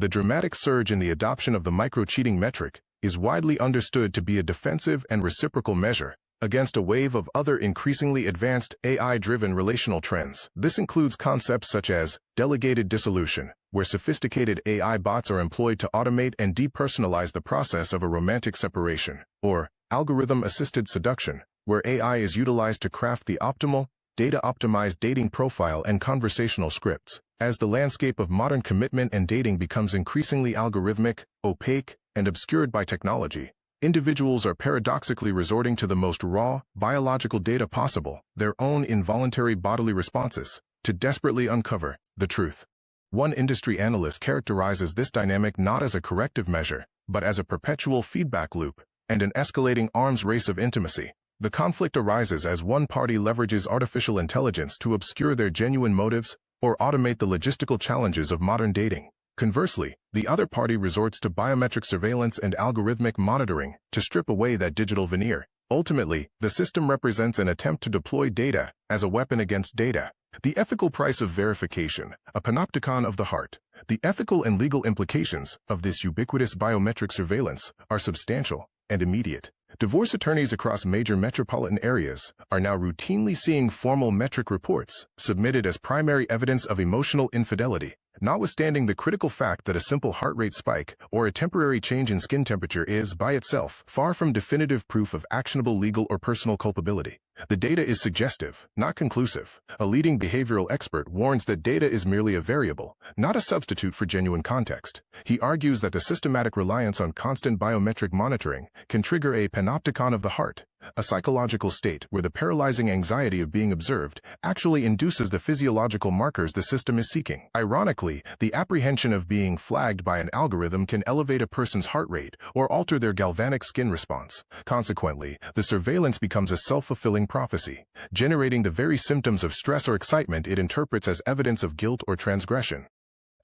The dramatic surge in the adoption of the micro-cheating metric is widely understood to be a defensive and reciprocal measure against a wave of other increasingly advanced AI-driven relational trends. This includes concepts such as delegated dissolution, where sophisticated AI bots are employed to automate and depersonalize the process of a romantic separation, or algorithm-assisted seduction, where AI is utilized to craft the optimal, data-optimized dating profile and conversational scripts. As the landscape of modern commitment and dating becomes increasingly algorithmic, opaque, and obscured by technology, individuals are paradoxically resorting to the most raw, biological data possible, their own involuntary bodily responses, to desperately uncover the truth. One industry analyst characterizes this dynamic not as a corrective measure, but as a perpetual feedback loop and an escalating arms race of intimacy. The conflict arises as one party leverages artificial intelligence to obscure their genuine motives or automate the logistical challenges of modern dating. Conversely, the other party resorts to biometric surveillance and algorithmic monitoring to strip away that digital veneer. Ultimately, the system represents an attempt to deploy data as a weapon against data. The ethical price of verification, a panopticon of the heart. The ethical and legal implications of this ubiquitous biometric surveillance are substantial and immediate. Divorce attorneys across major metropolitan areas are now routinely seeing formal metric reports submitted as primary evidence of emotional infidelity, notwithstanding the critical fact that a simple heart rate spike or a temporary change in skin temperature is, by itself, far from definitive proof of actionable legal or personal culpability. The data is suggestive, not conclusive. A leading behavioral expert warns that data is merely a variable, not a substitute for genuine context. He argues that the systematic reliance on constant biometric monitoring can trigger a panopticon of the heart, a psychological state where the paralyzing anxiety of being observed actually induces the physiological markers the system is seeking. Ironically, the apprehension of being flagged by an algorithm can elevate a person's heart rate or alter their galvanic skin response. Consequently, the surveillance becomes a self-fulfilling prophecy, generating the very symptoms of stress or excitement it interprets as evidence of guilt or transgression.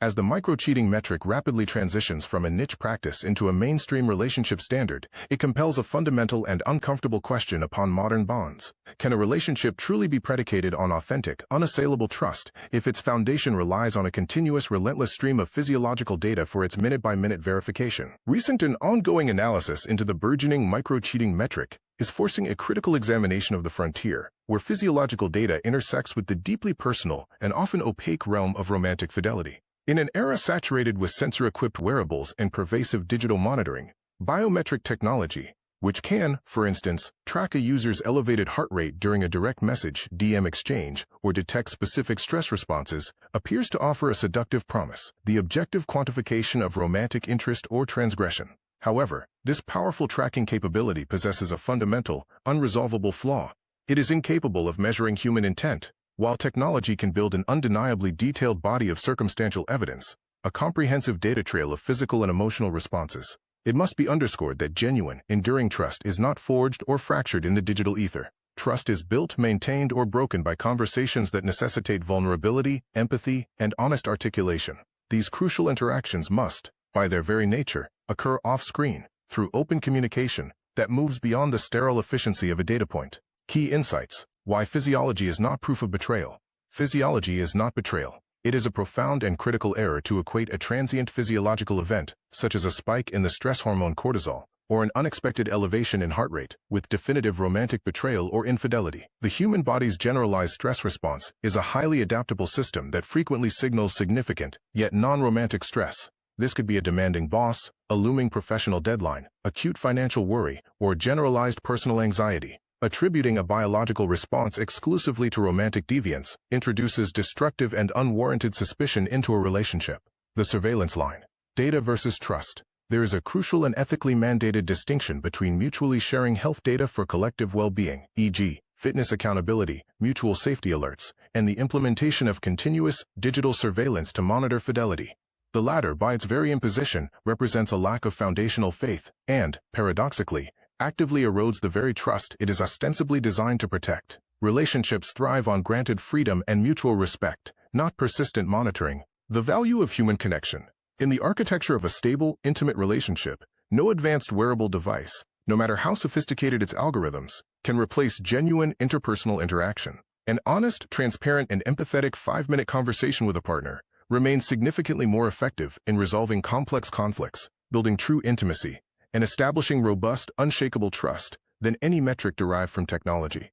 As the micro-cheating metric rapidly transitions from a niche practice into a mainstream relationship standard, it compels a fundamental and uncomfortable question upon modern bonds. Can a relationship truly be predicated on authentic, unassailable trust if its foundation relies on a continuous, relentless stream of physiological data for its minute-by-minute verification? Recent and ongoing analysis into the burgeoning micro-cheating metric is forcing a critical examination of the frontier, where physiological data intersects with the deeply personal and often opaque realm of romantic fidelity. In an era saturated with sensor-equipped wearables and pervasive digital monitoring, biometric technology, which can, for instance, track a user's elevated heart rate during a direct message (DM) exchange or detect specific stress responses, appears to offer a seductive promise: the objective quantification of romantic interest or transgression. However, this powerful tracking capability possesses a fundamental, unresolvable flaw. It is incapable of measuring human intent. While technology can build an undeniably detailed body of circumstantial evidence, a comprehensive data trail of physical and emotional responses, it must be underscored that genuine, enduring trust is not forged or fractured in the digital ether. Trust is built, maintained, or broken by conversations that necessitate vulnerability, empathy, and honest articulation. These crucial interactions must, by their very nature, occur off-screen, through open communication that moves beyond the sterile efficiency of a data point. Key insights. Why physiology is not proof of betrayal. Physiology is not betrayal. It is a profound and critical error to equate a transient physiological event, such as a spike in the stress hormone cortisol, or an unexpected elevation in heart rate, with definitive romantic betrayal or infidelity. The human body's generalized stress response is a highly adaptable system that frequently signals significant, yet non-romantic stress. This could be a demanding boss, a looming professional deadline, acute financial worry, or generalized personal anxiety. Attributing a biological response exclusively to romantic deviance introduces destructive and unwarranted suspicion into a relationship. The surveillance line. Data versus trust. There is a crucial and ethically mandated distinction between mutually sharing health data for collective well-being, e.g., fitness accountability, mutual safety alerts, and the implementation of continuous, digital surveillance to monitor fidelity. The latter, by its very imposition, represents a lack of foundational faith and, paradoxically, actively erodes the very trust it is ostensibly designed to protect. Relationships thrive on granted freedom and mutual respect, not persistent monitoring. The value of human connection. In the architecture of a stable, intimate relationship, no advanced wearable device, no matter how sophisticated its algorithms, can replace genuine interpersonal interaction. An honest, transparent, and empathetic 5-minute conversation with a partner, remains significantly more effective in resolving complex conflicts, building true intimacy, and establishing robust, unshakable trust than any metric derived from technology.